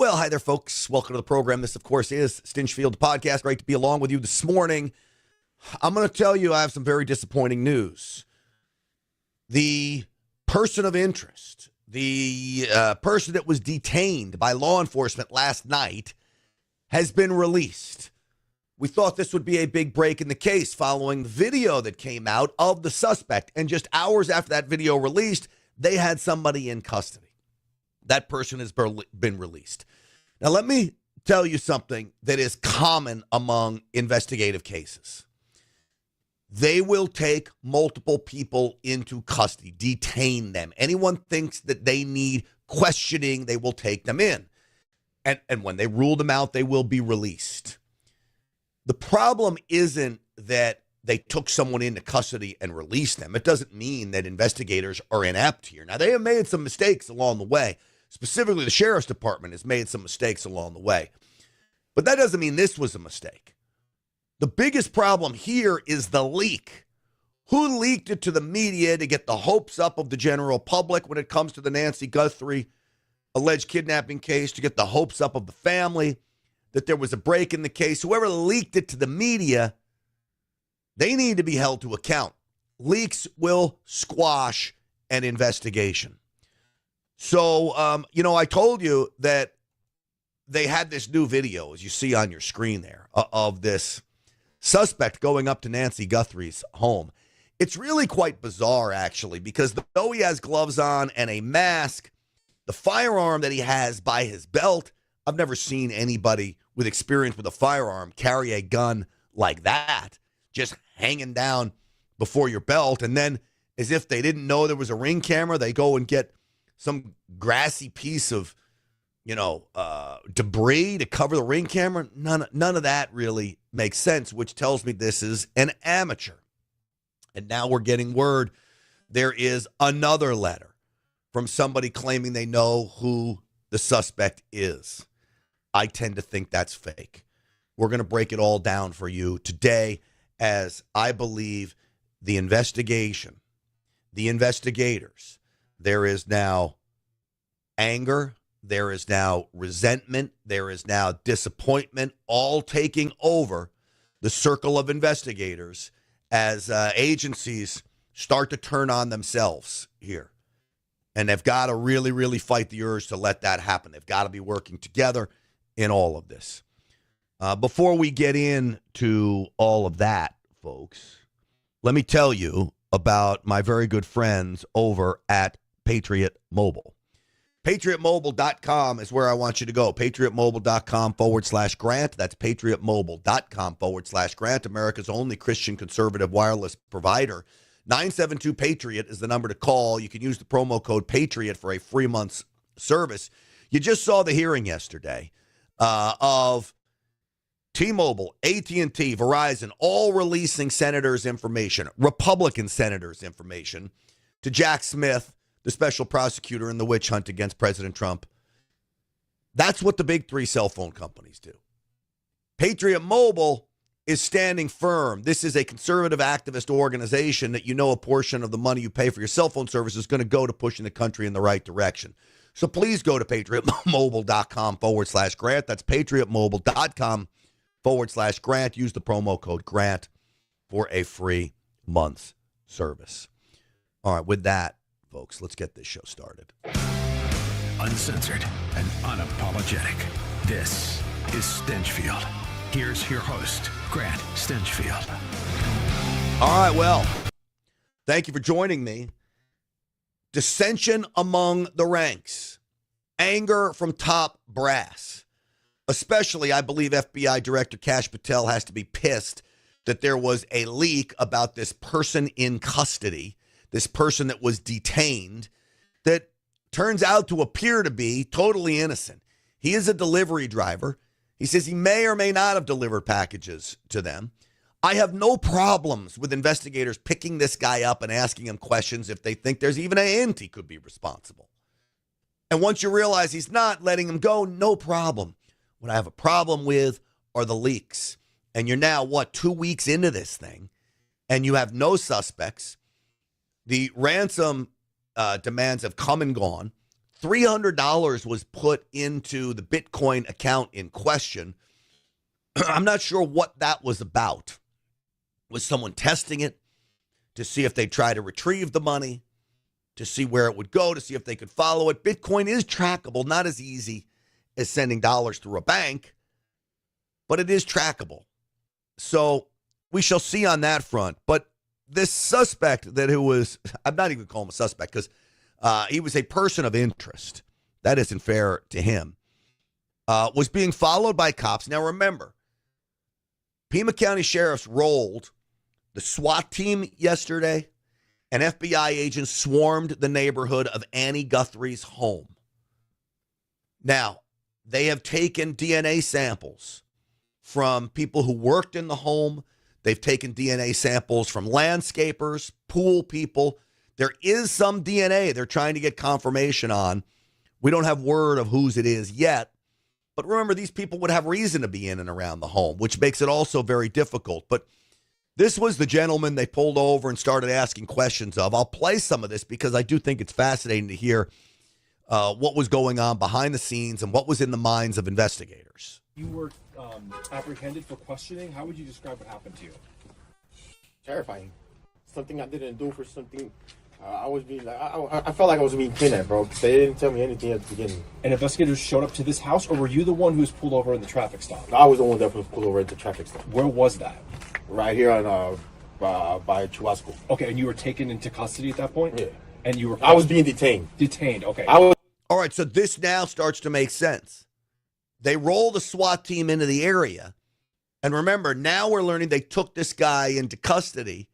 Well, hi there, folks. Welcome to the program. This, of course, is Stinchfield, the podcast. Great to be along with you this morning. I'm going to tell you I have some very disappointing news. The person of interest, the person that was detained by law enforcement last night has been released. We thought this would be a big break in the case following the video that came out of the suspect. And just hours after that video released, they had somebody in custody. That person has been released. Now, let me tell you something that is common among investigative cases. They will take multiple people into custody, detain them. Anyone thinks that they need questioning, they will take them in. And when they rule them out, they will be released. The problem isn't that they took someone into custody and released them. It doesn't mean that investigators are inept here. Now, they have made some mistakes along the way. Specifically, the sheriff's department has made some mistakes along the way. But that doesn't mean this was a mistake. The biggest problem here is the leak. Who leaked it to the media to get the hopes up of the general public when it comes to the Nancy Guthrie alleged kidnapping case, to get the hopes up of the family that there was a break in the case? Whoever leaked it to the media, they need to be held to account. Leaks will squash an investigation. So, I told you that they had this new video, as you see on your screen there, of this suspect going up to Nancy Guthrie's home. It's really quite bizarre, actually, because though he has gloves on and a mask, the firearm that he has by his belt, I've never seen anybody with experience with a firearm carry a gun like that, just hanging down before your belt. And then, as if they didn't know there was a ring camera, they go and get some grassy piece of, debris to cover the ring camera. None of that really makes sense, which tells me this is an amateur. And now we're getting word there is another letter from somebody claiming they know who the suspect is. I tend to think that's fake. We're going to break it all down for you today, as I believe the investigation, the investigators, there is now anger, there is now resentment, there is now disappointment, all taking over the circle of investigators as agencies start to turn on themselves here. And they've got to really, really fight the urge to let that happen. They've got to be working together in all of this. Before we get into all of that, folks, let me tell you about my very good friends over at Patriot Mobile. PatriotMobile.com is where I want you to go. PatriotMobile.com/Grant. That's PatriotMobile.com/Grant. America's only Christian conservative wireless provider. 972-PATRIOT is the number to call. You can use the promo code PATRIOT for a free month's service. You just saw the hearing yesterday of T-Mobile, AT&T, Verizon, all releasing senators' information, Republican senators' information, to Jack Smith, the special prosecutor in the witch hunt against President Trump. That's what the big three cell phone companies do. Patriot Mobile is standing firm. This is a conservative activist organization that a portion of the money you pay for your cell phone service is going to go to pushing the country in the right direction. So please go to PatriotMobile.com/Grant. That's PatriotMobile.com/Grant. Use the promo code GRANT for a free month's service. All right, with that, folks, let's get this show started. Uncensored and unapologetic. This is Stinchfield. Here's your host, Grant Stinchfield. All right, well, thank you for joining me. Dissension among the ranks. Anger from top brass. Especially, I believe FBI Director Kash Patel has to be pissed that there was a leak about this person in custody, this person that was detained, that turns out to appear to be totally innocent. He is a delivery driver. He says he may or may not have delivered packages to them. I have no problems with investigators picking this guy up and asking him questions if they think there's even a hint he could be responsible. And once you realize he's not, letting him go, no problem. What I have a problem with are the leaks. And you're now, 2 weeks into this thing, and you have no suspects. The ransom demands have come and gone. $300 was put into the Bitcoin account in question. I'm not sure what that was about. Was someone testing it to see if they try to retrieve the money, to see where it would go, to see if they could follow it? Bitcoin is trackable, not as easy as sending dollars through a bank, but it is trackable. So we shall see on that front. But this suspect that who was, I'm not even calling him a suspect because he was a person of interest. That isn't fair to him. Was being followed by cops. Now remember, Pima County sheriffs rolled the SWAT team yesterday, and FBI agents swarmed the neighborhood of Nancy Guthrie's home. Now, they have taken DNA samples from people who worked in the home. They've taken DNA samples from landscapers, pool people. There is some DNA they're trying to get confirmation on. We don't have word of whose it is yet. But remember, these people would have reason to be in and around the home, which makes it also very difficult. But this was the gentleman they pulled over and started asking questions of. I'll play some of this because I do think it's fascinating to hear what was going on behind the scenes and what was in the minds of investigators. You were apprehended for questioning. How would you describe what happened to you? Terrifying. Something I didn't do for something. I was being like, I felt like I was being kidnapped, bro. They didn't tell me anything at the beginning. And investigators showed up to this house, or were you the one who was pulled over in the traffic stop? I was the one that was pulled over at the traffic stop. Where was that? Right here on by Chubasco. Okay, and you were taken into custody at that point? Yeah. And you were... I was being detained. Detained, okay. All right, so this now starts to make sense. They roll the SWAT team into the area. And remember, now we're learning they took this guy into custody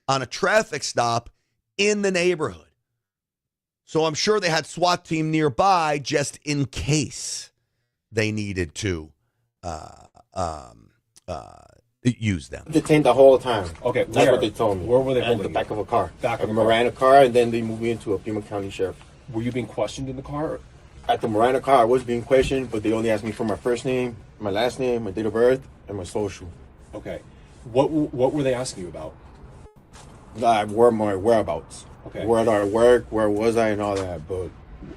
on a traffic stop in the neighborhood. So I'm sure they had SWAT team nearby just in case they needed to use them. Detained the whole time. Okay, that's what they told me. Where were they At holding the back you? of a car. Back of a a car. Miranda car, and then they moved me into a Pima County sheriff. Were you being questioned in the car? At the Miranda car, I was being questioned, but they only asked me for my first name, my last name, my date of birth, and my social. Okay. What were they asking you about? Where my whereabouts. Okay. Where did I work? Where was I, and all that. But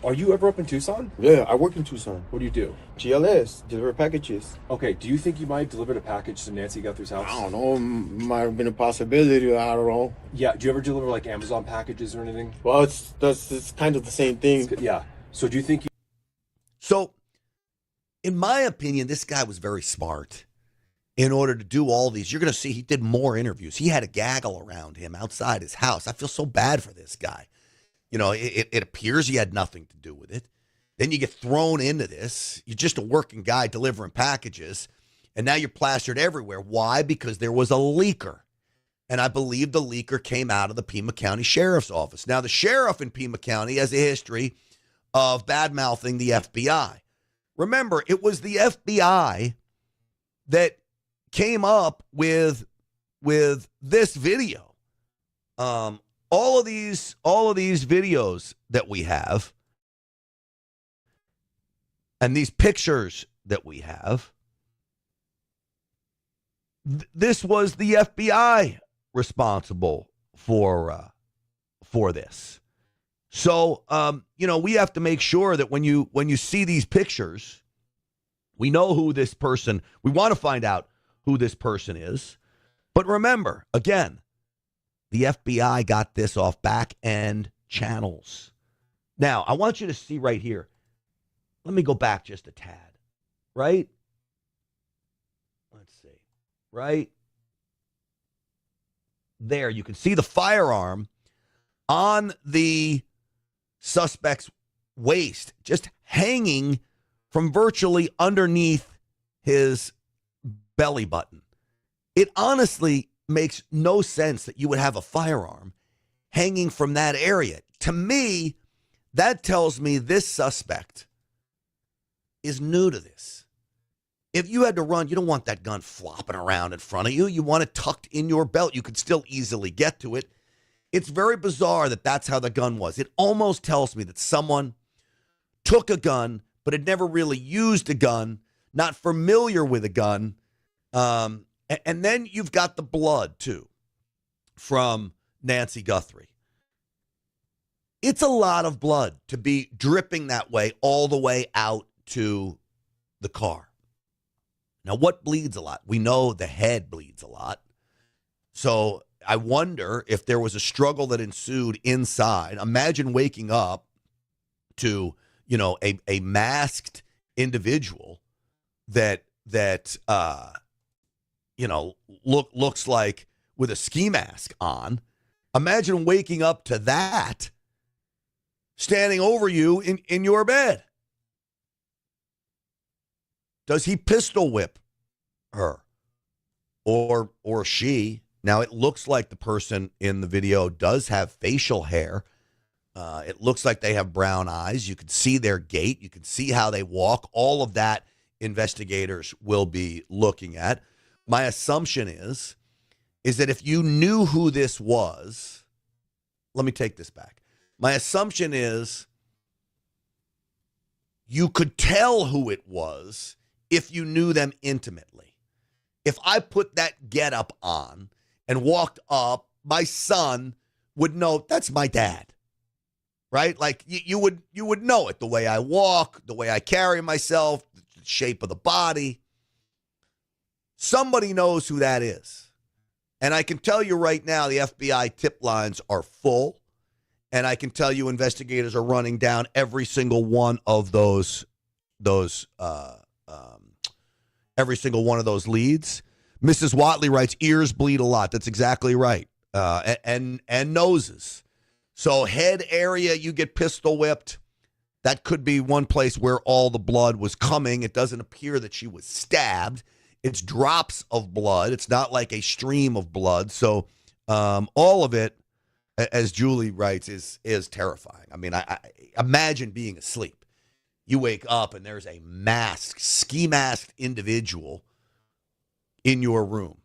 Are you ever up in Tucson? yeah, I work in Tucson. What do you do? GLS, deliver packages. Okay, do you think you might have delivered a package to Nancy Guthrie's house? I don't know. Might have been a possibility. I don't know. Yeah, do you ever deliver like Amazon packages or anything? Well, it's kind of the same thing. Yeah. So do you think So, in my opinion, this guy was very smart in order to do all these. You're going to see he did more interviews. He had a gaggle around him outside his house. I feel so bad for this guy. You know, it appears he had nothing to do with it. Then you get thrown into this. You're just a working guy delivering packages, and now you're plastered everywhere. Why? Because there was a leaker. And I believe the leaker came out of the Pima County Sheriff's Office. Now, the sheriff in Pima County has a history of bad-mouthing the FBI. Remember, it was the FBI that came up with this video. All of these videos that we have and these pictures that we have, this was the FBI responsible for this. So, we have to make sure that when you see these pictures, we know who this person, we want to find out who this person is. But remember, again, the FBI got this off back-end channels. Now, I want you to see right here. Let me go back just a tad, right? Let's see. Right there, you can see the firearm on the suspect's waist, just hanging from virtually underneath his belly button. It honestly makes no sense that you would have a firearm hanging from that area. To me, that tells me this suspect is new to this. If you had to run, you don't want that gun flopping around in front of you. You want it tucked in your belt. You could still easily get to it. It's very bizarre that that's how the gun was. It almost tells me that someone took a gun, but had never really used a gun, not familiar with a gun. And then you've got the blood, too, from Nancy Guthrie. It's a lot of blood to be dripping that way all the way out to the car. Now, what bleeds a lot? We know the head bleeds a lot. So I wonder if there was a struggle that ensued inside. Imagine waking up to, a masked individual that looks like with a ski mask on. Imagine waking up to that standing over you in your bed. Does he pistol whip her or she? Now, it looks like the person in the video does have facial hair. It looks like they have brown eyes. You can see their gait. You can see how they walk. All of that investigators will be looking at. My assumption is that if you knew who this was, let me take this back. My assumption is you could tell who it was if you knew them intimately. If I put that getup on and walked up, my son would know that's my dad, right? Like you would know it, the way I walk, the way I carry myself, the shape of the body. Somebody knows who that is. And I can tell you right now, the FBI tip lines are full. And I can tell you investigators are running down every single one of those every single one of those leads. Mrs. Watley writes, ears bleed a lot. That's exactly right. And noses. So head area, you get pistol whipped. That could be one place where all the blood was coming. It doesn't appear that she was stabbed. It's drops of blood. It's not like a stream of blood. So all of it, as Julie writes, is terrifying. I mean, I imagine being asleep. You wake up and there's a ski masked individual in your room.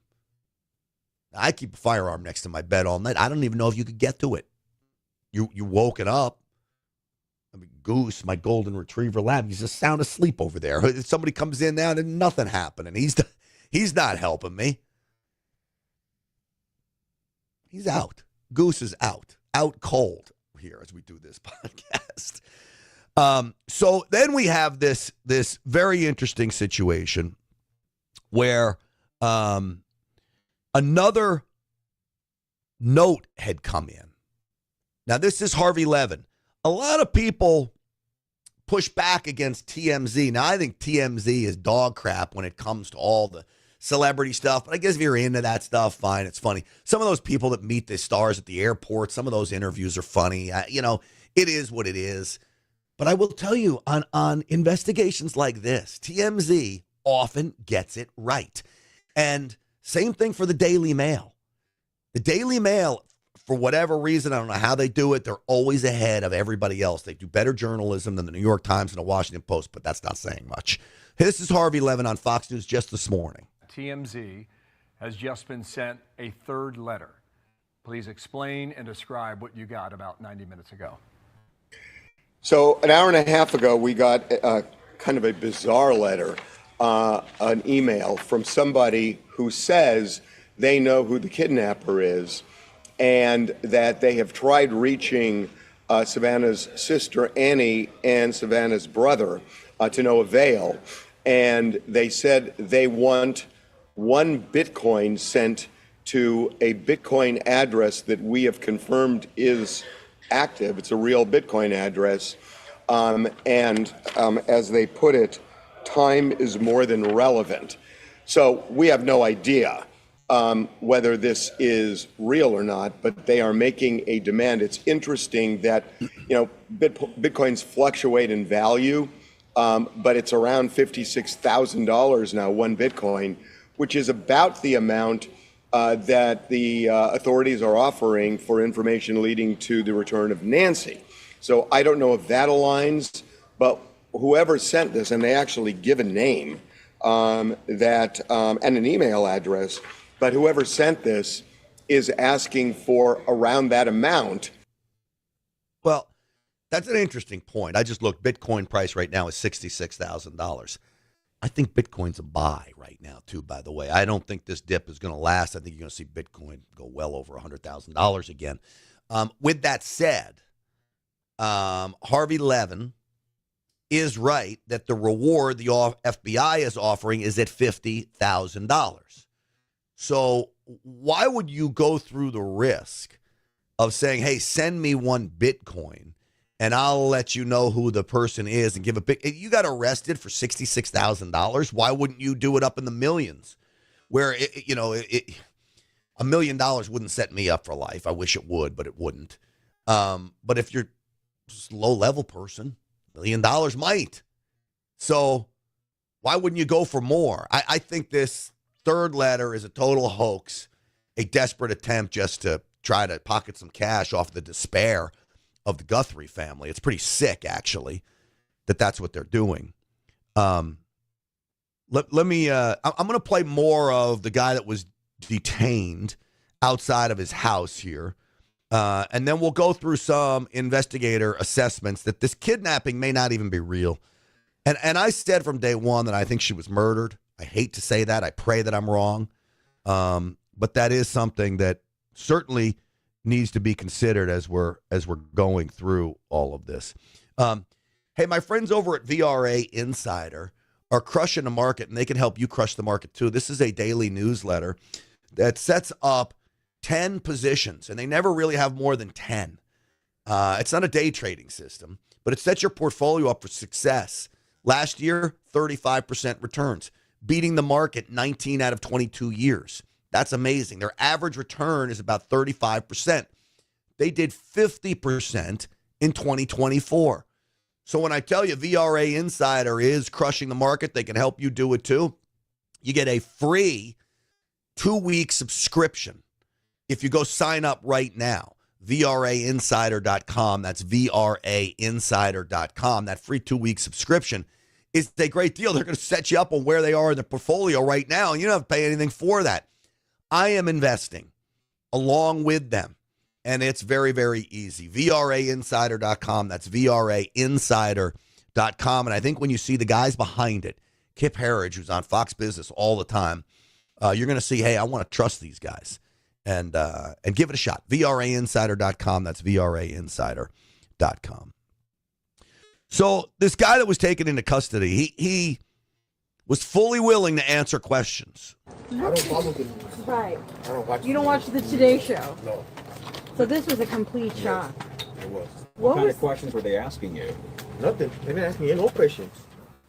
I keep a firearm next to my bed all night. I don't even know if you could get to it. You woken up. I mean, Goose, my golden retriever lab, he's just sound asleep over there. If somebody comes in now and nothing happened, and he's not helping me. He's out. Goose is out cold here as we do this podcast. So then we have this very interesting situation where another note had come in. Now, this is Harvey Levin. A lot of people push back against TMZ. Now, I think TMZ is dog crap when it comes to all the celebrity stuff, but I guess if you're into that stuff, fine, it's funny. Some of those people that meet the stars at the airport, some of those interviews are funny. It is what it is. But I will tell you, on investigations like this, TMZ often gets it right. And same thing for the Daily Mail. The Daily Mail, for whatever reason, I don't know how they do it, they're always ahead of everybody else. They do better journalism than the New York Times and the Washington Post, but that's not saying much. This is Harvey Levin on Fox News just this morning. TMZ has just been sent a third letter. Please explain and describe what you got about 90 minutes ago. So an hour and a half ago, we got kind of a bizarre letter, an email from somebody who says they know who the kidnapper is and that they have tried reaching Savannah's sister, Annie, and Savannah's brother to no avail. And they said they want 1 Bitcoin sent to a Bitcoin address that we have confirmed is active. It's a real Bitcoin address. As they put it, time is more than relevant. So we have no idea whether this is real or not, but they are making a demand. It's interesting that, Bitcoins fluctuate in value, but it's around $56,000 now, 1 Bitcoin, which is about the amount that the authorities are offering for information leading to the return of Nancy. So I don't know if that aligns, but whoever sent this, and they actually give a name and an email address, but whoever sent this is asking for around that amount. Well, that's an interesting point. I just looked. Bitcoin price right now is $66,000. I think Bitcoin's a buy right now, too, by the way. I don't think this dip is going to last. I think you're going to see Bitcoin go well over $100,000 again. With that said, Harvey Levin is right that the reward the FBI is offering is at $50,000. So why would you go through the risk of saying, hey, send me one Bitcoin and I'll let you know who the person is and give a big, you got arrested for $66,000. Why wouldn't you do it up in the millions where, $1 million wouldn't set me up for life. I wish it would, but it wouldn't. But if you're just a low-level person, $1 million might. So why wouldn't you go for more? I think this third letter is a total hoax, a desperate attempt just to try to pocket some cash off the despair of the Guthrie family. It's pretty sick, actually, that's what they're doing. Let me, I'm going to play more of the guy that was detained outside of his house here. And then we'll go through some investigator assessments that this kidnapping may not even be real. And I said from day one that I think she was murdered. I hate to say that. I pray that I'm wrong. But that is something that certainly needs to be considered as we're going through all of this. Hey, my friends over at VRA Insider are crushing the market, and they can help you crush the market too. This is a daily newsletter that sets up 10 positions, and they never really have more than 10. It's not a day trading system, but it sets your portfolio up for success. Last year, 35% returns, beating the market 19 out of 22 years. That's amazing. Their average return is about 35%. They did 50% in 2024. So when I tell you VRA Insider is crushing the market, they can help you do it too. You get a free 2-week subscription if you go sign up right now. VRAinsider.com. That's VRAinsider.com. That free 2-week subscription is a great deal. They're going to set you up on where they are in the portfolio right now, and you don't have to pay anything for that. I am investing along with them, and it's very, very easy. VRAinsider.com. That's VRAinsider.com. And I think when you see the guys behind it, Kip Harridge, who's on Fox Business all the time, you're going to see, hey, I want to trust these guys. And give it a shot. VRAinsider.com. That's VRAinsider.com. So this guy that was taken into custody, he was fully willing to answer questions. I don't follow the news. Right. I don't watch. You don't watch the Today Show. No. So this was a complete shock. It was. What kind was? of questions were they asking you? Nothing. They didn't ask me no questions.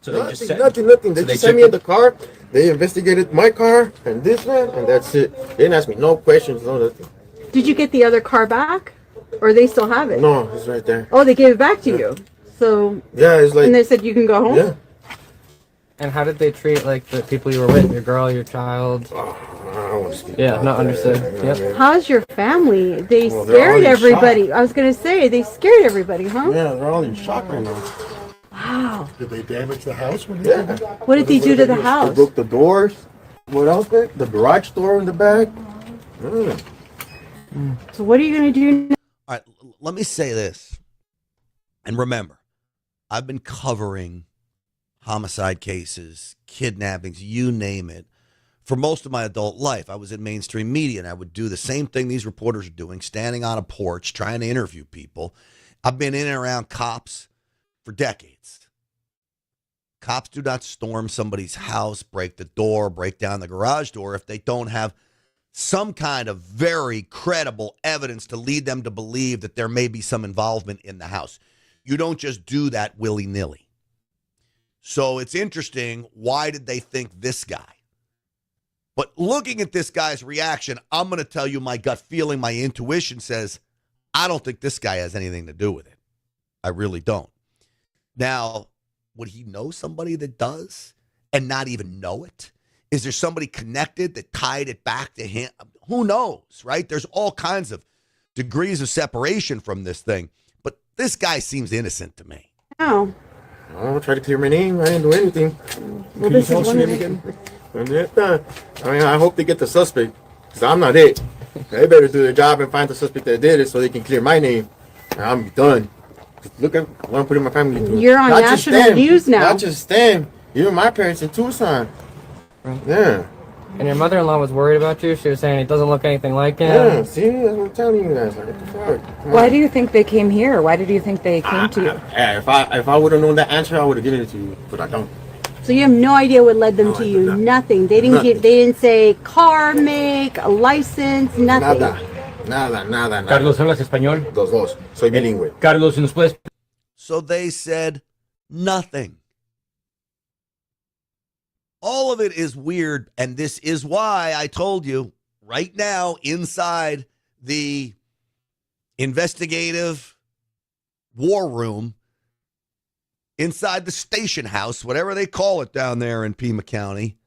So they just said nothing. They so just sent me in the car. They investigated my car and this one, and that's it. They didn't ask me no questions, no nothing. Did you get the other car back, or they still have it? No, it's right there. Oh, they gave it back to you. So. Yeah, it's like. And they said you can go home. Yeah. And how did they treat like the people you were with, your girl, your child? I don't want to speak Yeah, about not that. understood. Yep. How's your family? They Well, they're all scared in everybody. shock. I was gonna say they scared everybody, huh? Yeah, they're all in shock right now. Wow. Did they damage the house when they Yeah. did it? What did they do to the They house? broke the doors. What else? The garage door in the back. So what are you gonna do now? All right, let me say this. And remember, I've been covering homicide cases, kidnappings, you name it, for most of my adult life. I was in mainstream media, and I would do the same thing these reporters are doing, standing on a porch, trying to interview people. I've been in and around cops for decades. Cops do not storm somebody's house, break the door, break down the garage door if they don't have some kind of very credible evidence to lead them to believe that there may be some involvement in the house. You don't just do that willy-nilly. So it's interesting, why did they think this guy? But looking at this guy's reaction, I'm going to tell you my gut feeling, my intuition says, I don't think this guy has anything to do with it. I really don't. Now, would he know somebody that does and not even know it? Is there somebody connected that tied it back to him? Who knows, right? There's all kinds of degrees of separation from this thing. But this guy seems innocent to me. Oh. I try to clear my name. I didn't do anything. Well, Can you this tell is us one your of name the. again? I mean, I hope they get the suspect, because I'm not it. They better do their job and find the suspect that did it so they can clear my name. And I'm done. Look at what I'm putting my family through. You're on national news now. Not just them. Even my parents in Tucson. Yeah. And your mother-in-law was worried about you. She was saying it doesn't look anything like him. Yeah, see, that's what I'm telling you guys. Like, what the fuck? Why do you think they came here? Why did you think they came to you? If I would have known that answer, I would have given it to you, but I don't. So you have no idea what led them to you? Nothing. They didn't Nothing. they didn't say car make, a license, nothing. Nada. Carlos, ¿hablas español? Los dos. Soy bilingüe. Carlos, ¿nos puedes? So they said nothing. All of it is weird, and this is why I told you right now inside the investigative war room, inside the station house, whatever they call it down there in Pima County,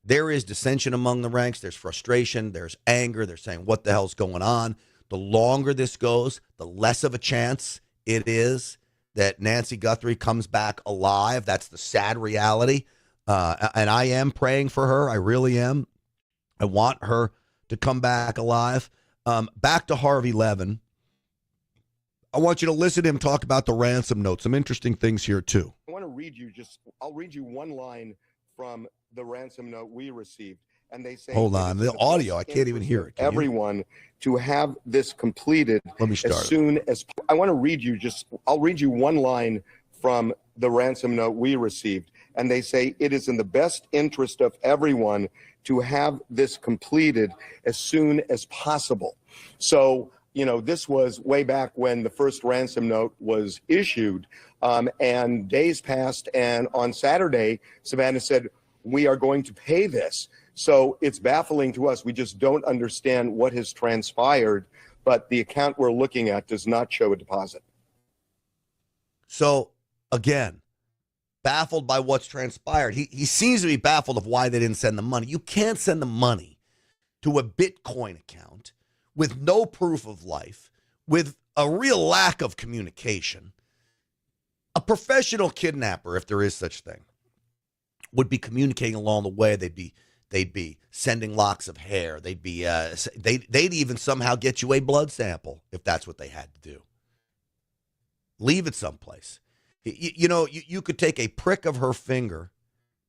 there is dissension among the ranks. There's frustration. There's anger. They're saying, what the hell's going on? The longer this goes, the less of a chance it is that Nancy Guthrie comes back alive. That's the sad reality. And I am praying for her. I really am. I want her to come back alive. Back to Harvey Levin. I want you to listen to him talk about the ransom note. Some interesting things here, too. I want to read you I'll read you one line from the ransom note we received. And they say, hold on, the audio, I can't even hear it. Everyone to have this completed as soon as I want to read you I'll read you one line from the ransom note we received. And they say it is in the best interest of everyone to have this completed as soon as possible. So, this was way back when the first ransom note was issued, and days passed. And on Saturday, Savannah said, we are going to pay this. So it's baffling to us. We just don't understand what has transpired, but the account we're looking at does not show a deposit. So, again, baffled by what's transpired. He seems to be baffled of why they didn't send the money. You can't send the money to a Bitcoin account with no proof of life, with a real lack of communication. A professional kidnapper, if there is such thing, would be communicating along the way. They'd be sending locks of hair. They'd even somehow get you a blood sample if that's what they had to do. Leave it someplace. You could take a prick of her finger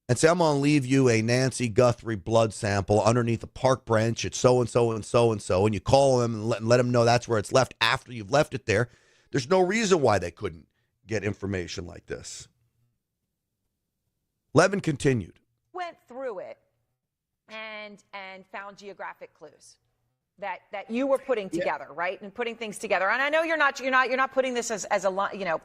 and say, I'm going to leave you a Nancy Guthrie blood sample underneath a park bench at so-and-so and so-and-so, and you call them and let them know that's where it's left after you've left it there. There's no reason why they couldn't get information like this. Levin continued. Went through it and found geographic clues that you were putting together, right? And putting things together. And I know you're not putting this as a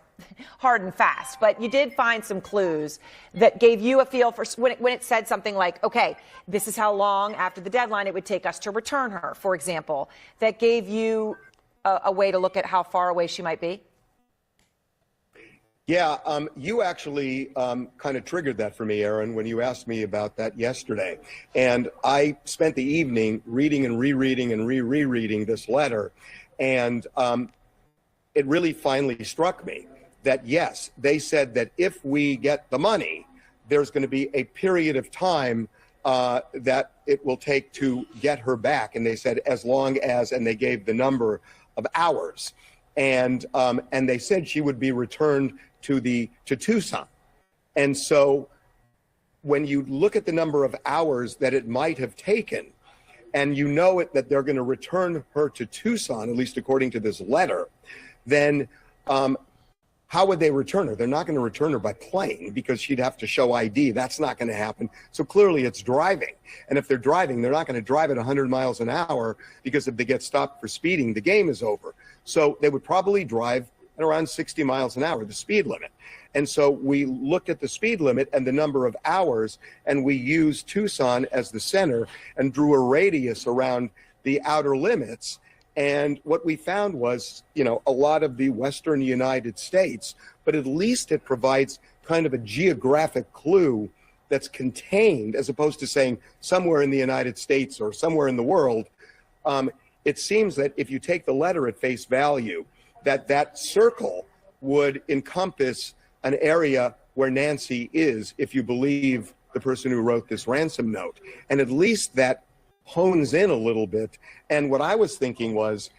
hard and fast, but you did find some clues that gave you a feel for when it said something like, okay, this is how long after the deadline it would take us to return her, for example, that gave you a way to look at how far away she might be. Yeah, you actually kind of triggered that for me, Aaron, when you asked me about that yesterday. And I spent the evening reading and rereading and rereading this letter. And it really finally struck me that, yes, they said that if we get the money, there's going to be a period of time that it will take to get her back. And they said as long as, and they gave the number of hours. And they said she would be returned to Tucson. And so when you look at the number of hours that it might have taken, and you know that they're going to return her to Tucson, at least according to this letter, then how would they return her? They're not going to return her by plane because she'd have to show ID. That's not going to happen. So clearly it's driving. And if they're driving, they're not going to drive at 100 miles an hour because if they get stopped for speeding, the game is over. So they would probably drive at around 60 miles an hour, the speed limit. And so we looked at the speed limit and the number of hours, and we used Tucson as the center and drew a radius around the outer limits. And what we found was, a lot of the western United States, but at least it provides kind of a geographic clue that's contained, as opposed to saying somewhere in the United States or somewhere in the world. It seems that if you take the letter at face value, that circle would encompass an area where Nancy is, if you believe the person who wrote this ransom note. And at least that hones in a little bit. And what I was thinking was,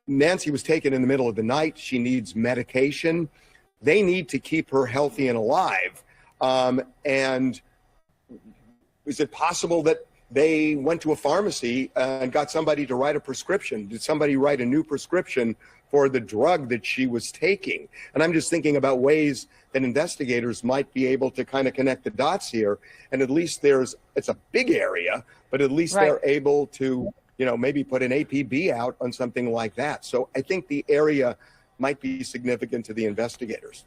Nancy was taken in the middle of the night. She needs medication. They need to keep her healthy and alive. And Is it possible that they went to a pharmacy and got somebody to write a prescription? Did somebody write a new prescription for the drug that she was taking? And I'm just thinking about ways that investigators might be able to kind of connect the dots here. And at least it's a big area, but at least they're able to, maybe put an APB out on something like that. So I think the area might be significant to the investigators.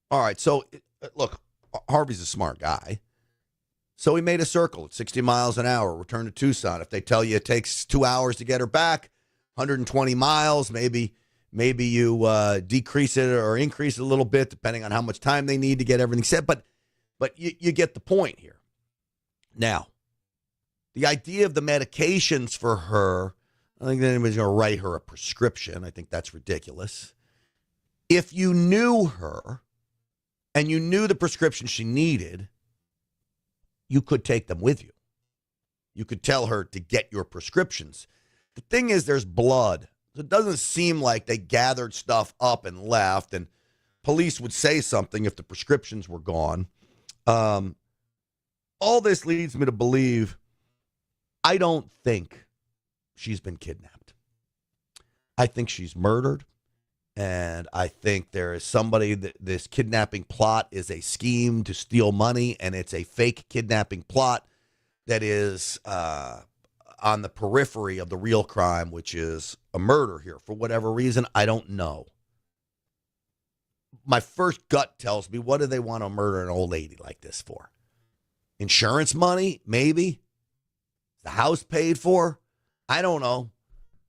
All right. So look, Harvey's a smart guy. So he made a circle at 60 miles an hour, return to Tucson. If they tell you it takes 2 hours to get her back, 120 miles, maybe you decrease it or increase it a little bit, depending on how much time they need to get everything set. But you get the point here. Now, the idea of the medications for her, I don't think anybody's going to write her a prescription. I think that's ridiculous. If you knew her and you knew the prescription she needed, you could take them with you. You could tell her to get your prescriptions. The thing is, there's blood. It doesn't seem like they gathered stuff up and left, and police would say something if the prescriptions were gone. All this leads me to believe I don't think she's been kidnapped. I think she's murdered, and I think there is somebody that this kidnapping plot is a scheme to steal money, and it's a fake kidnapping plot that is on the periphery of the real crime, which is a murder here. For whatever reason, I don't know. My first gut tells me, what do they want to murder an old lady like this for? Insurance money? Maybe. The house paid for? I don't know.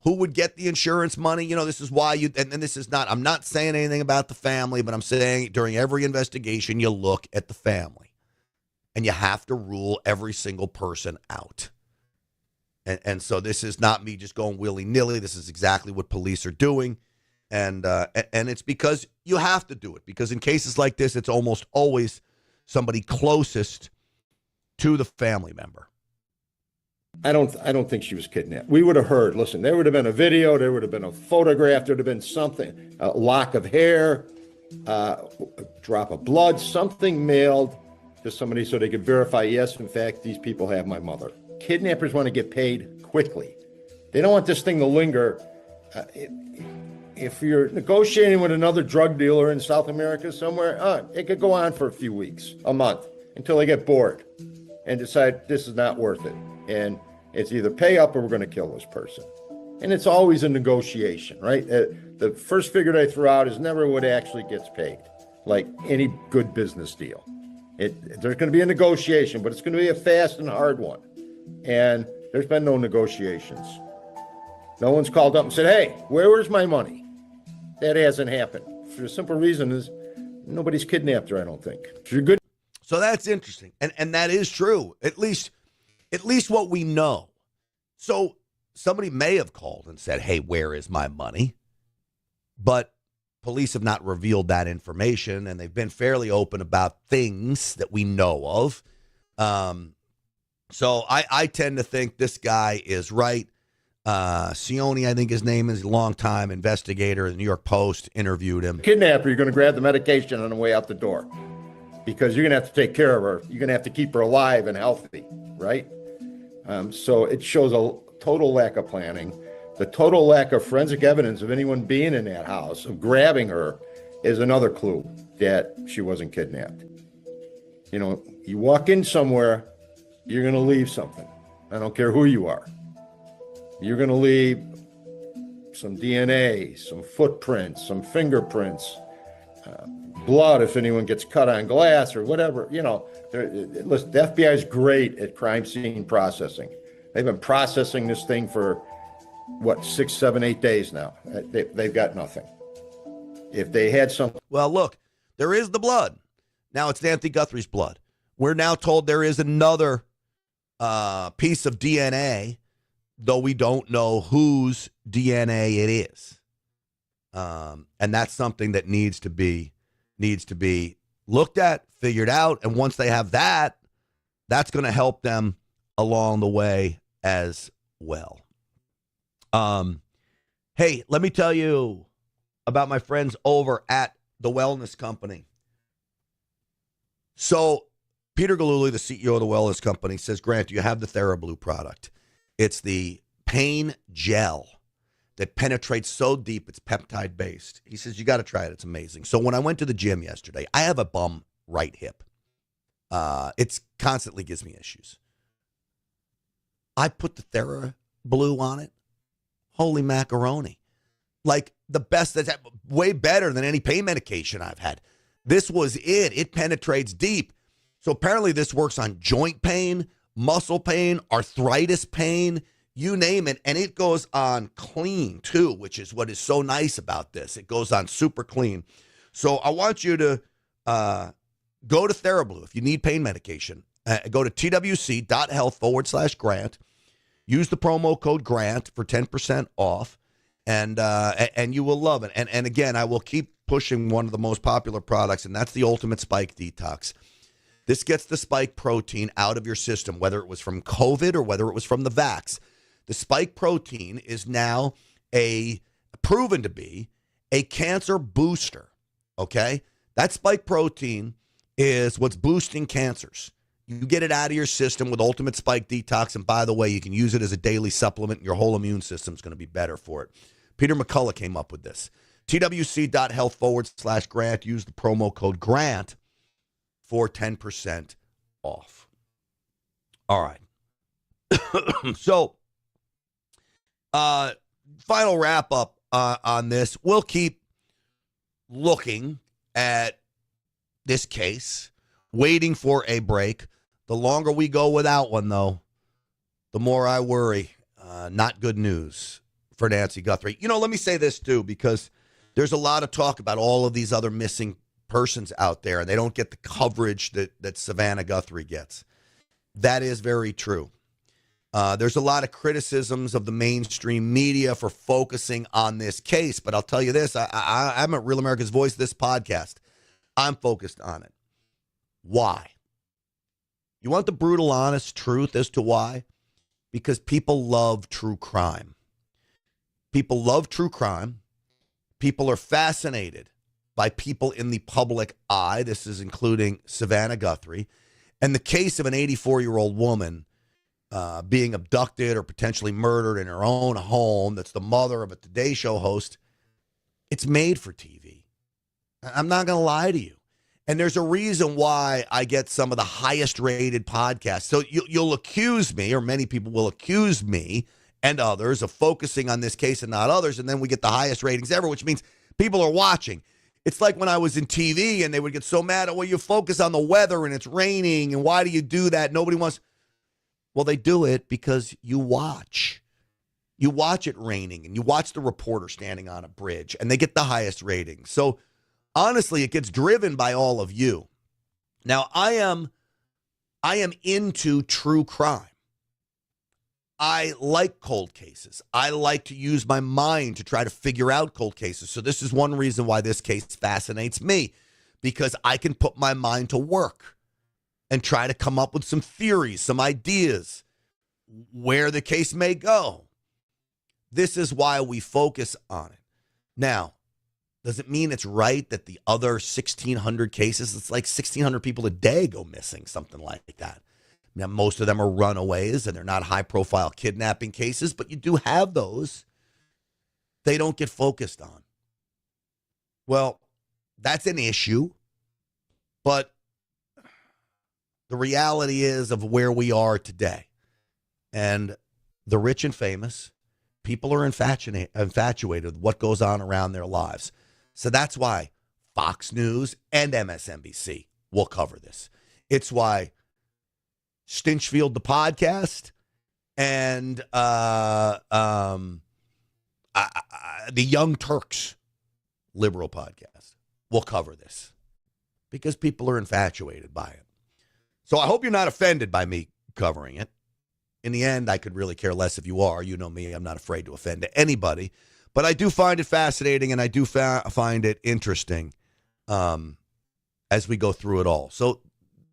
Who would get the insurance money? This is why and this is not, I'm not saying anything about the family, but I'm saying during every investigation, you look at the family and you have to rule every single person out. And so this is not me just going willy-nilly. This is exactly what police are doing. And it's because you have to do it, because in cases like this, it's almost always somebody closest to the family member. I don't think she was kidnapped. We would have heard, listen, there would have been a video, there would have been a photograph, there would have been something, a lock of hair, a drop of blood, something mailed to somebody so they could verify, yes, in fact, these people have my mother. Kidnappers want to get paid quickly. They don't want this thing to linger. If you're negotiating with another drug dealer in South America somewhere, it could go on for a few weeks, a month, until they get bored and decide this is not worth it. And it's either pay up or we're going to kill this person. And it's always a negotiation, right? The first figure they throw out is never what actually gets paid, like any good business deal. There's going to be a negotiation, but it's going to be a fast and hard one. And there's been no negotiations. No one's called up and said, hey, where's my money? That hasn't happened. For the simple reason is nobody's kidnapped her, I don't think. If you're good. So that's interesting. And that is true. At least what we know. So somebody may have called and said, hey, where is my money? But police have not revealed that information, and they've been fairly open about things that we know of. So I tend to think this guy is right. Sione, I think his name is, a longtime investigator. The New York Post interviewed him. Kidnapper, you're going to grab the medication on the way out the door because you're going to have to take care of her. You're going to have to keep her alive and healthy, right? So it shows a total lack of planning. The total lack of forensic evidence of anyone being in that house, of grabbing her, is another clue that she wasn't kidnapped. You walk in somewhere, you're going to leave something. I don't care who you are. You're going to leave some DNA, some footprints, some fingerprints, blood if anyone gets cut on glass or whatever. Listen, the FBI is great at crime scene processing. They've been processing this thing for, 6, 7, 8 days now. They've got nothing. If they had something. Well, look, there is the blood. Now it's Nancy Guthrie's blood. We're now told there is another piece of DNA, though we don't know whose DNA it is. And that's something that needs to be looked at, figured out. And once they have that, that's going to help them along the way as well. Hey, let me tell you about my friends over at the Wellness Company. So Peter Galuli, the CEO of the Wellness Company, says, Grant, you have the TheraBlue product. It's the pain gel that penetrates so deep, it's peptide-based. He says, you got to try it. It's amazing. So when I went to the gym yesterday, I have a bum right hip. It constantly gives me issues. I put the TheraBlue on it. Holy macaroni. Like the best, that's way better than any pain medication I've had. This was it. It penetrates deep. So apparently this works on joint pain, muscle pain, arthritis pain, you name it. And it goes on clean too, which is what is so nice about this. It goes on super clean. So I want you to go to TheraBlue if you need pain medication. Go to twc.health/Grant. Use the promo code GRANT for 10% off, and you will love it. And again, I will keep pushing one of the most popular products, and that's the Ultimate Spike Detox. This gets the spike protein out of your system, whether it was from COVID or whether it was from the vax. The spike protein is now proven to be a cancer booster, okay? That spike protein is what's boosting cancers. You get it out of your system with Ultimate Spike Detox, and by the way, you can use it as a daily supplement, and your whole immune system is going to be better for it. Peter McCullough came up with this. twc.health/Grant. Use the promo code GRANT for 10% off. All right. So, final wrap up on this. We'll keep looking at this case, waiting for a break. The longer we go without one, though, the more I worry. Not good news for Nancy Guthrie. You know, let me say this, too, because there's a lot of talk about all of these other missing persons out there, and they don't get the coverage that Savannah Guthrie gets. That is very true. There's a lot of criticisms of the mainstream media for focusing on this case, but I'll tell you this. I'm at Real America's Voice, this podcast. I'm focused on it. Why? You want the brutal, honest truth as to why? Because people love true crime. People love true crime. People are fascinated by people in the public eye. This is including Savannah Guthrie. And the case of an 84-year-old woman being abducted or potentially murdered in her own home, that's the mother of a Today Show host, it's made for TV. I'm not going to lie to you. And there's a reason why I get some of the highest rated podcasts. So you'll accuse me, or many people will accuse me and others of focusing on this case and not others. And then we get the highest ratings ever, which means people are watching. It's like when I was in TV and they would get so mad at, well, you focus on the weather and it's raining. And why do you do that? Nobody wants. Well, they do it because you watch. You watch it raining and you watch the reporter standing on a bridge and they get the highest ratings. So honestly, it gets driven by all of you. Now, I am into true crime. I like cold cases. I like to use my mind to try to figure out cold cases. So this is one reason why this case fascinates me, because I can put my mind to work and try to come up with some theories, some ideas, where the case may go. This is why we focus on it. Now, does it mean it's right that the other 1,600 cases, it's like 1,600 people a day go missing, something like that? Now, most of them are runaways, and they're not high-profile kidnapping cases, but you do have those. They don't get focused on. Well, that's an issue, but the reality is of where we are today. And the rich and famous, people are infatuated with what goes on around their lives. So that's why Fox News and MSNBC will cover this. It's why Stinchfield, the podcast, and the Young Turks liberal podcast will cover this, because people are infatuated by it. So I hope you're not offended by me covering it. In the end, I could really care less if you are. You know me, I'm not afraid to offend anybody. But I do find it fascinating, and I do find it interesting as we go through it all. So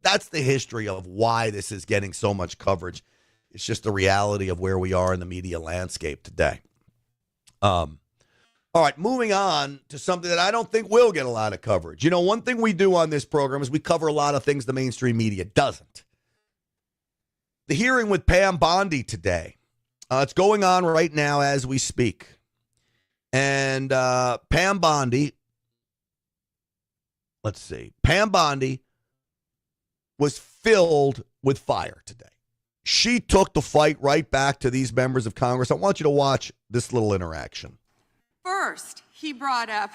that's the history of why this is getting so much coverage. It's just the reality of where we are in the media landscape today. All right, moving on to something that I don't think will get a lot of coverage. You know, one thing we do on this program is we cover a lot of things the mainstream media doesn't. The hearing with Pam Bondi today. It's going on right now as we speak. And Pam Bondi, let's see. Pam Bondi was filled with fire today. She took the fight right back to these members of Congress. I want you to watch this little interaction. First, he brought up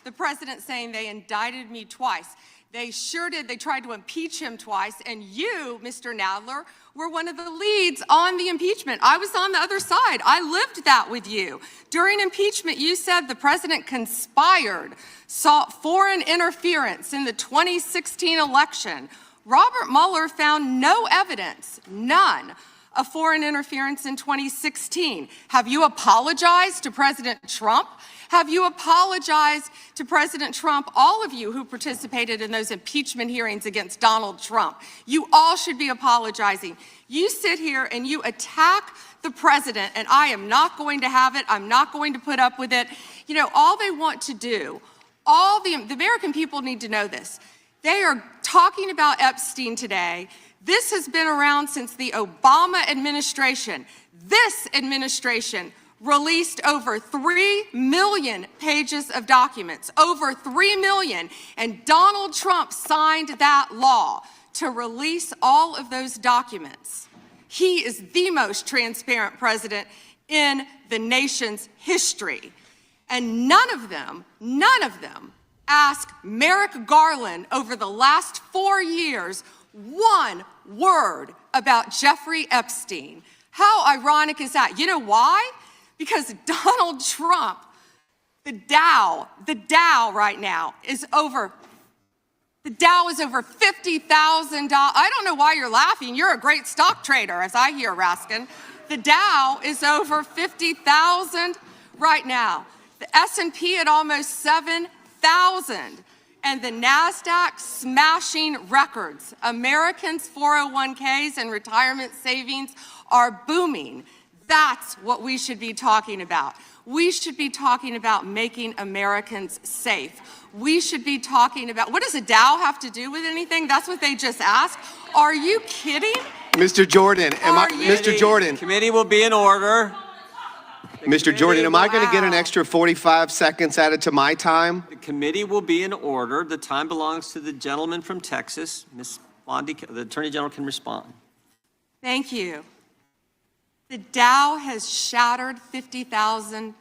the president saying they indicted me twice. They sure did. They tried to impeach him twice. And you, Mr. Nadler, were one of the leads on the impeachment. I was on the other side. I lived that with you. During impeachment, you said the president conspired, sought foreign interference in the 2016 election. Robert Mueller found no evidence, none, of foreign interference in 2016. Have you apologized to President Trump? Have you apologized to President Trump, all of you who participated in those impeachment hearings against Donald Trump? You all should be apologizing. You sit here and you attack the president, and I am not going to have it. I'm not going to put up with it. You know, all they want to do, the American people need to know this. They are talking about Epstein today. This has been around since the Obama administration. This administration released over 3 million pages of documents, over 3 million, and Donald Trump signed that law to release all of those documents. He is the most transparent president in the nation's history. And none of them asked Merrick Garland over the last 4 years one word about Jeffrey Epstein. How ironic is that? You know why? Because Donald Trump, the Dow right now is over, the Dow is over $50,000. I don't know why you're laughing. You're a great stock trader, as I hear, Raskin. The Dow is over 50,000 right now. The S&P at almost 7,000. And the NASDAQ smashing records. Americans' 401ks and retirement savings are booming. That's what we should be talking about. We should be talking about making Americans safe. We should be talking about, what does a Dow have to do with anything? That's what they just asked. Are you kidding? Mr. Jordan, Mr. Jordan. Committee will be in order. Mr. Jordan, am I going to get an extra 45 seconds added to my time? The committee will be in order. The time belongs to the gentleman from Texas. Ms. Bondi, the Attorney General can respond. Thank you. The Dow has shattered 50,000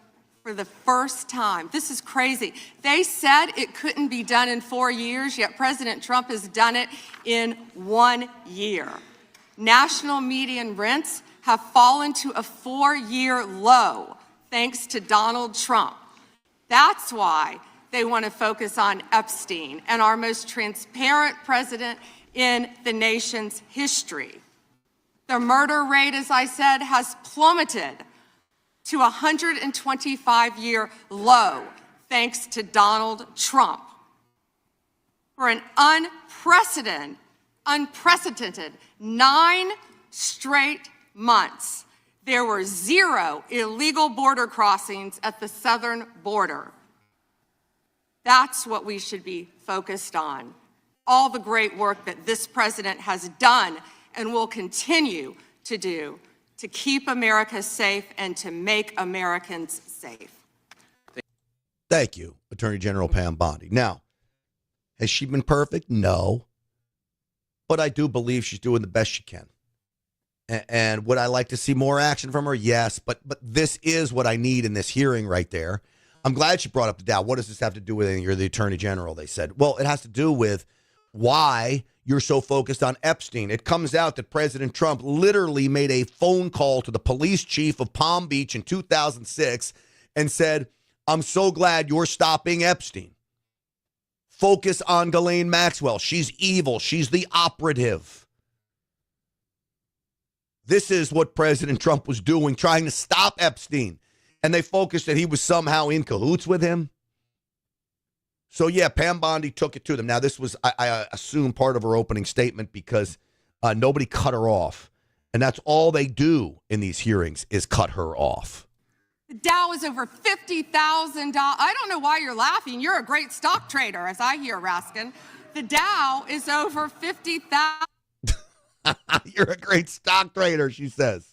for the first time. This is crazy. They said it couldn't be done in 4 years, yet President Trump has done it in 1 year. National median rents have fallen to a 4-year low thanks to Donald Trump. That's why they want to focus on Epstein and our most transparent president in the nation's history. The murder rate, as I said, has plummeted to a 125-year low thanks to Donald Trump. For an unprecedented 9 straight months, there were 0 illegal border crossings at the southern border. That's what we should be focused on. All the great work that this president has done and will continue to do to keep America safe and to make Americans safe. Thank you, Attorney General Pam Bondi. Now, has she been perfect? No. But I do believe she's doing the best she can. And would I like to see more action from her? Yes, but this is what I need in this hearing right there. I'm glad she brought up the Dow. What does this have to do with anything? You're the Attorney General, they said. Well, it has to do with why you're so focused on Epstein. It comes out that President Trump literally made a phone call to the police chief of Palm Beach in 2006 and said, I'm so glad you're stopping Epstein. Focus on Ghislaine Maxwell. She's evil. She's the operative. This is what President Trump was doing, trying to stop Epstein. And they focused that he was somehow in cahoots with him. So, yeah, Pam Bondi took it to them. Now, this was, I assume, part of her opening statement because nobody cut her off. And that's all they do in these hearings is cut her off. The Dow is over $50,000. I don't know why you're laughing. You're a great stock trader, as I hear, Raskin. The Dow is over 50,000. You're a great stock trader, she says.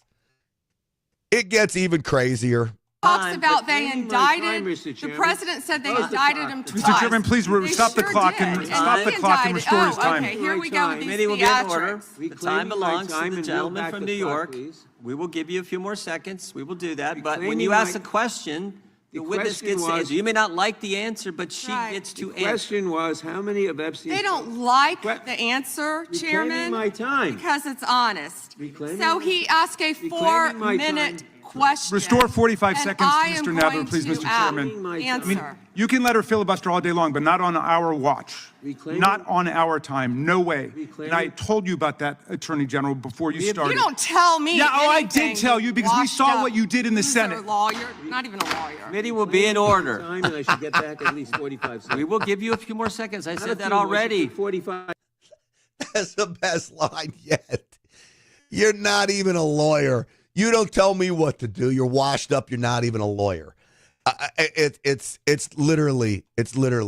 It gets even crazier. Talks about they indicted. The president said they indicted him twice. Mr. Chairman, please stop the clock and restore his time. Okay, here we go with these Committee will be in order. theatrics. The time belongs to the gentleman from New York. We will give you a few more seconds. We will do that. But when you ask a question, the witness gets to answer. You may not like the answer, but she gets to answer. The question was, how many of Epstein's... They don't like the answer, Chairman, my time. because it's honest. So he asked a 4-minute question. Restore 45 seconds to I am Mr. Nadler, going please, to Mr. Chairman. answer. You can let her filibuster all day long, but not on our watch. Not on our time. No way. And I told you about that, Attorney General, before you started. You don't tell me. Yeah, I anything, did tell you because we saw what you did in the loser Senate. Lawyer, not even a lawyer. Committee will be in order. Time, and I should get back at least 45 seconds. We will give you a few more seconds. I Not said a that few more, already. 45. That's the best line yet. You're not even a lawyer. You don't tell me what to do. You're washed up. You're not even a lawyer. It's literally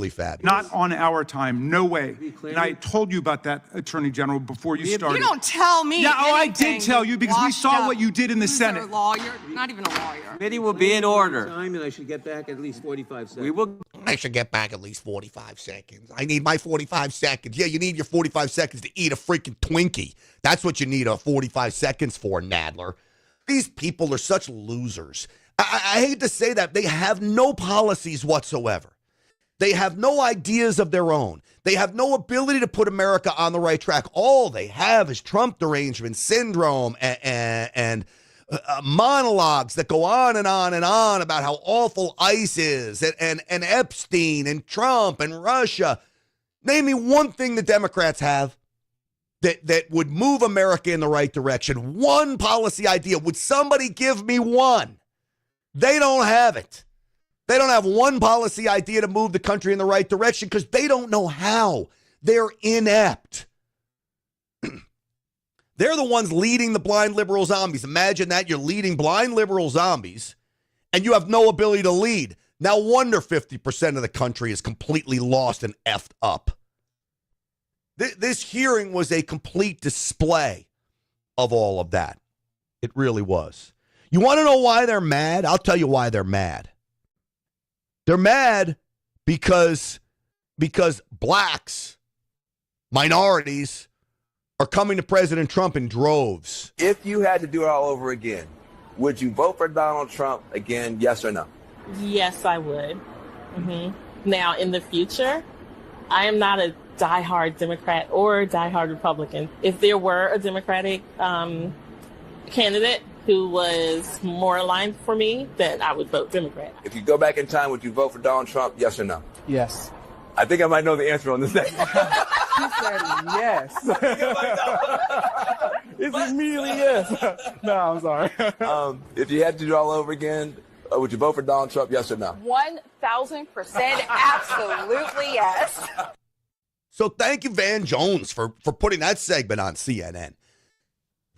fabulous. Not on our time. No way. And I told you about that, Attorney General, before you started. You don't tell me. Yeah, I anything, did tell you because we saw what you did in the loser Senate. Lawyer, not even a lawyer. Committee will be in order. Time, and I should get back at least 45 seconds. We will. I should get back at least 45 seconds. I need my 45 seconds. Yeah, you need your 45 seconds to eat a freaking Twinkie. That's what you need 45 seconds for, Nadler. These people are such losers. I hate to say that. They have no policies whatsoever. They have no ideas of their own. They have no ability to put America on the right track. All they have is Trump derangement syndrome and monologues that go on and on and on about how awful ICE is and Epstein and Trump and Russia. Name me one thing the Democrats have that would move America in the right direction. One policy idea. Would somebody give me one? They don't have it. They don't have one policy idea to move the country in the right direction because they don't know how. They're inept. They're the ones leading the blind liberal zombies. Imagine that. You're leading blind liberal zombies and you have no ability to lead. No wonder 50% of the country is completely lost and effed up. This hearing was a complete display of all of that. It really was. You want to know why they're mad? I'll tell you why they're mad. They're mad because blacks, minorities, are coming to President Trump in droves. If you had to do it all over again, would you vote for Donald Trump again, yes or no? Yes, I would. Now, in the future, I am not a diehard Democrat or diehard Republican. If there were a Democratic candidate who was more aligned for me, then I would vote Democrat. If you go back in time, would you vote for Donald Trump, yes or no? Yes. I think I might know the answer on this next one. She said yes. It's immediately yes. No, I'm sorry. If you had to do it all over again, would you vote for Donald Trump, yes or no? 1,000% absolutely yes. So thank you, Van Jones, for putting that segment on CNN.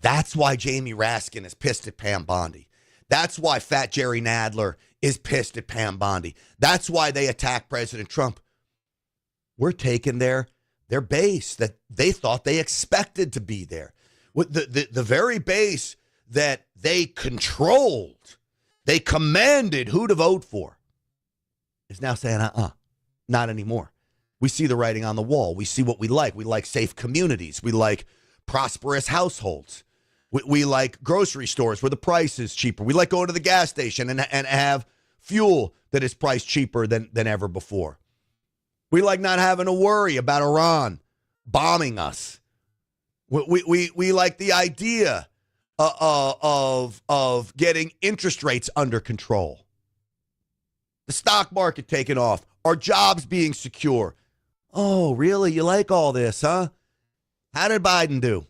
That's why Jamie Raskin is pissed at Pam Bondi. That's why Fat Jerry Nadler is pissed at Pam Bondi. That's why they attack President Trump. We're taking their base that they thought they expected to be there. The very base that they controlled, they commanded who to vote for, is now saying, not anymore. We see the writing on the wall. We see what we like. We like safe communities. We like prosperous households. We like grocery stores where the price is cheaper. We like going to the gas station and have fuel that is priced cheaper than ever before. We like not having to worry about Iran bombing us. We like the idea of getting interest rates under control. The stock market taking off. Our jobs being secure. Oh, really? You like all this, huh? How did Biden do?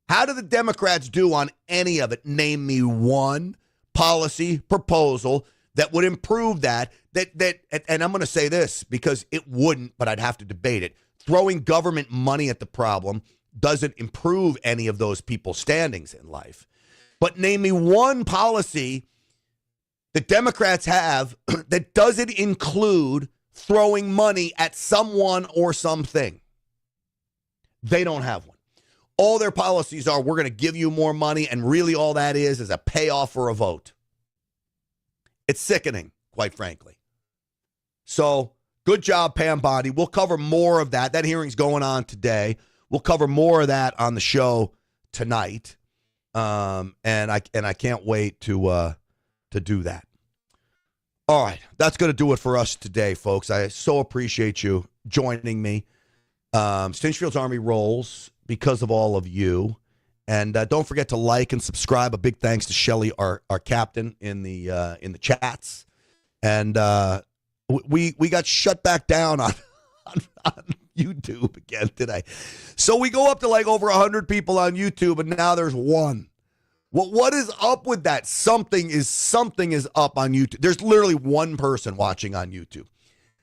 How did the Democrats do on any of it? Name me one policy proposal that would improve that, and I'm going to say this because it wouldn't, but I'd have to debate it. Throwing government money at the problem doesn't improve any of those people's standings in life. But name me one policy that Democrats have that doesn't include throwing money at someone or something. They don't have one. All their policies are, we're going to give you more money, and really all that is a payoff for a vote. It's sickening, quite frankly. So, good job, Pam Bondi. We'll cover more of that. That hearing's going on today. We'll cover more of that on the show tonight. And I can't wait to do that. All right, that's going to do it for us today, folks. I so appreciate you joining me. Stinchfield's Army rolls because of all of you. And don't forget to like and subscribe. A big thanks to Shelly, our captain, in the chats. And we got shut back down on YouTube again today. So we go up to like over 100 people on YouTube, and now there's one. What is up with that? Something is up on YouTube. There's literally one person watching on YouTube.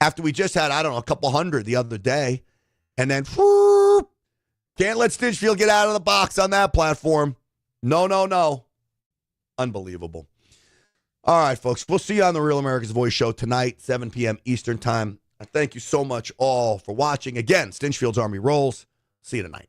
After we just had, I don't know, a couple hundred the other day. And then, can't let Stinchfield get out of the box on that platform. No. Unbelievable. All right, folks. We'll see you on the Real America's Voice show tonight, 7 p.m. Eastern time. I thank you so much all for watching. Again, Stinchfield's Army rolls. See you tonight.